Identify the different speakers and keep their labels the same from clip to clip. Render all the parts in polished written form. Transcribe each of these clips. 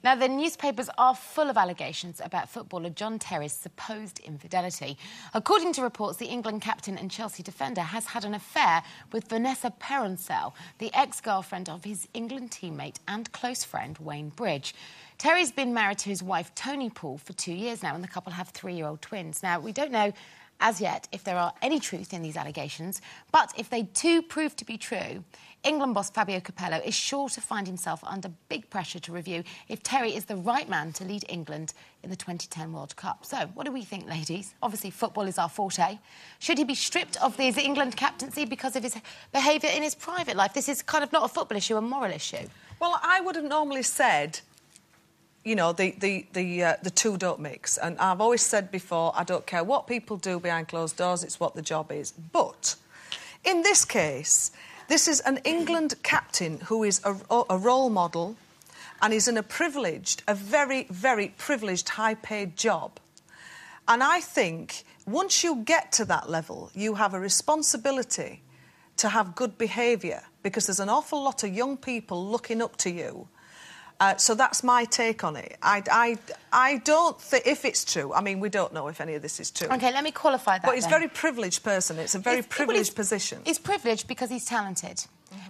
Speaker 1: Now, the newspapers are full of allegations about footballer John Terry's supposed infidelity. According to reports, the England captain and Chelsea defender has had an affair with Vanessa Peroncel, the ex-girlfriend of his England teammate and close friend Wayne Bridge. Terry's been married to his wife, Tony Paul, for 2 years now, and the couple have 3-year-old twins. Now, we don't know as yet if there are any truth in these allegations, but if they do prove to be true, England boss Fabio Capello is sure to find himself under big pressure to review if Terry is the right man to lead England in the 2010 World Cup. So, what do we think, ladies? Obviously, football is our forte. Should he be stripped of his England captaincy because of his behaviour in his private life? This is kind of not a football issue, a moral issue.
Speaker 2: Well, I would have normally said, you know, the two don't mix. And I've always said before, I don't care what people do behind closed doors, it's what the job is. But in this case, this is an England captain who is a role model and is in a very, very privileged, high-paid job. And I think once you get to that level, you have a responsibility to have good behaviour because there's an awful lot of young people looking up to you. So that's my take on it. I don't think, if it's true, I mean, we don't know if any of this is true.
Speaker 1: OK, let me qualify that.
Speaker 2: But he's a very privileged person. It's a very privileged position.
Speaker 1: He's privileged because he's talented.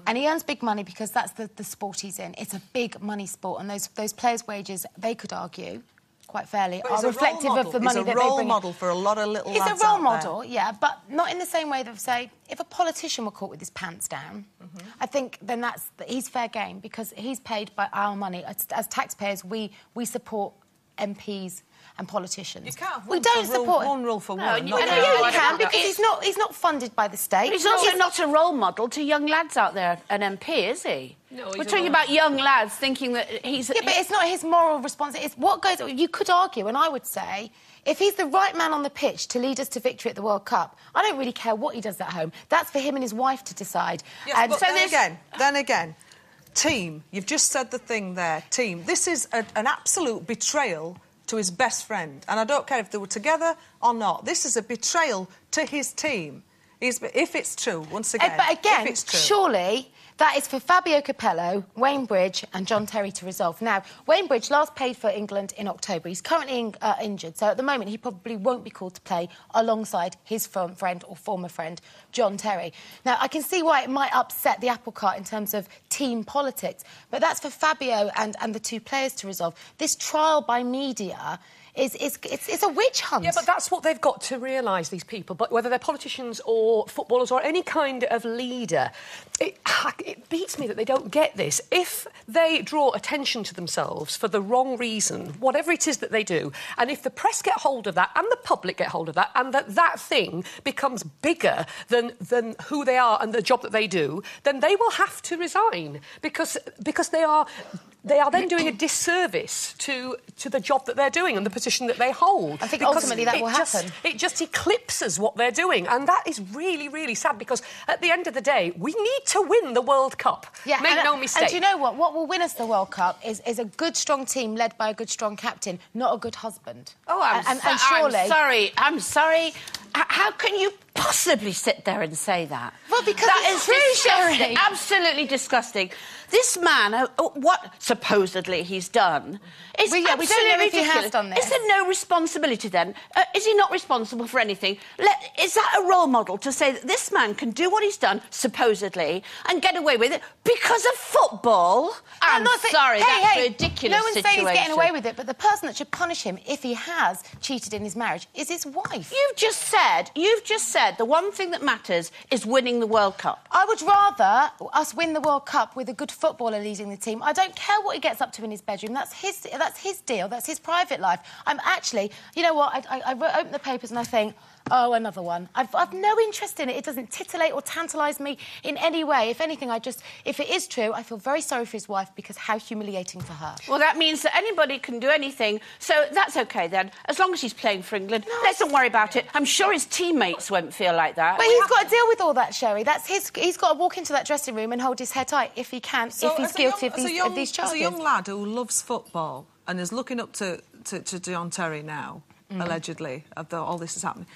Speaker 1: And he earns big money because that's the sport he's in. It's a big money sport. And those players' wages, they could argue, quite fairly, are reflective of the money that they bring in.
Speaker 2: He's a role model for a lot of little lads out there.
Speaker 1: He's a role model, yeah, but not in the same way that, say, if a politician were caught with his pants down, I think then he's fair game because he's paid by our money. As taxpayers, we support MPs and politicians.
Speaker 2: You can't have one rule for one.
Speaker 1: You can because he's not funded by the state.
Speaker 3: But he's also not a role model to young lads out there, an MP, is he? No, we're talking about young lads thinking that he's...
Speaker 1: Yeah, but it's not his moral responsibility. It's what goes... You could argue, and I would say, if he's the right man on the pitch to lead us to victory at the World Cup, I don't really care what he does at home. That's for him and his wife to decide.
Speaker 2: Yes, and but so then again, team, you've just said the thing there, team. This is an absolute betrayal to his best friend. And I don't care if they were together or not. This is a betrayal to his team. If it's true, once again,
Speaker 1: but again,
Speaker 2: if it's true.
Speaker 1: Surely that is for Fabio Capello, Wayne Bridge and John Terry to resolve. Now, Wayne Bridge last played for England in October. He's currently injured, so at the moment he probably won't be called to play alongside his friend or former friend, John Terry. Now, I can see why it might upset the apple cart in terms of team politics, but that's for Fabio and the two players to resolve. This trial by media... It's a witch hunt.
Speaker 4: Yeah, but that's what they've got to realise, these people. But whether they're politicians or footballers or any kind of leader, it beats me that they don't get this. If they draw attention to themselves for the wrong reason, whatever it is that they do, and if the press get hold of that and the public get hold of that, and that thing becomes bigger than who they are and the job that they do, then they will have to resign because they are then doing a disservice to the job that they're doing and the position that they hold.
Speaker 1: I think ultimately that will happen.
Speaker 4: It just eclipses what they're doing, and that is really, really sad because at the end of the day, we need to win the World Cup. Yeah, Make no mistake.
Speaker 1: And do you know what? What will win us the World Cup is a good, strong team led by a good, strong captain, not a good husband.
Speaker 3: Oh, I'm sorry. How can you possibly sit there and say that?
Speaker 1: Well, because
Speaker 3: that is disgusting. Absolutely disgusting. This man, what supposedly he's done, is absolutely
Speaker 1: we don't know if
Speaker 3: ridiculous.
Speaker 1: He has done this.
Speaker 3: Is there no responsibility then? Is he not responsible for anything? Is that a role model to say that this man can do what he's done, supposedly, and get away with it because of football? I'm sorry, that's a ridiculous
Speaker 1: no one's
Speaker 3: situation.
Speaker 1: saying he's getting away with it, but the person that should punish him if he has cheated in his marriage is his wife.
Speaker 3: You've just said the one thing that matters is winning the World Cup.
Speaker 1: I would rather us win the World Cup with a good footballer leading the team. I don't care what he gets up to in his bedroom. That's his deal. That's his private life. I'm actually... You know what? I open the papers and I think, oh, another one. I've no interest in it. It doesn't titillate or tantalise me in any way. If anything, if it is true, I feel very sorry for his wife because how humiliating for her.
Speaker 3: Well, that means that anybody can do anything, so that's OK then. As long as he's playing for England, let's not worry about it. I'm sure his teammates won't feel like that.
Speaker 1: But he's got to deal with all that, Sherrie. He's got to walk into that dressing room and hold his head tight if he can, if he's guilty of these charges.
Speaker 2: As a young lad who loves football and is looking up to John Terry now, allegedly, of all this is happening.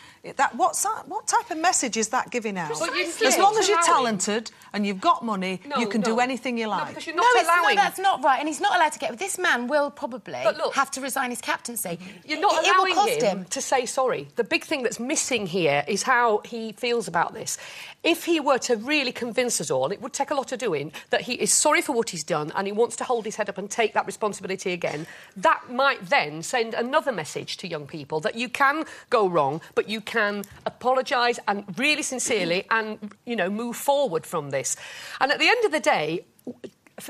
Speaker 2: What type of message is that giving out?
Speaker 4: Precisely.
Speaker 2: As long as you're talented and you've got money, you can do anything you like.
Speaker 4: No, because you're not allowing...
Speaker 1: No, that's not right, and he's not allowed to get... This man will probably have to resign his captaincy.
Speaker 4: You're not
Speaker 1: It will
Speaker 4: allowing
Speaker 1: cost
Speaker 4: him to say sorry. The big thing that's missing here is how he feels about this. If he were to really convince us all, it would take a lot of doing, that he is sorry for what he's done and he wants to hold his head up and take that responsibility again. That might then send another message to young people that you can go wrong, but you can apologise and really sincerely and, you know, move forward from this. And at the end of the day,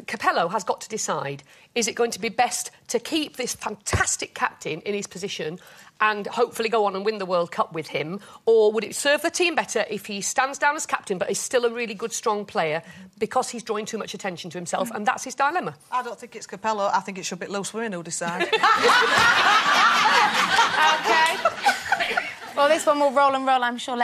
Speaker 4: Capello has got to decide, is it going to be best to keep this fantastic captain in his position and hopefully go on and win the World Cup with him, or would it serve the team better if he stands down as captain but is still a really good, strong player because he's drawing too much attention to himself, and that's his dilemma?
Speaker 2: I don't think it's Capello. I think it should be Loose Women who'll decide.
Speaker 1: OK. Well, this one will roll and roll, I'm sure.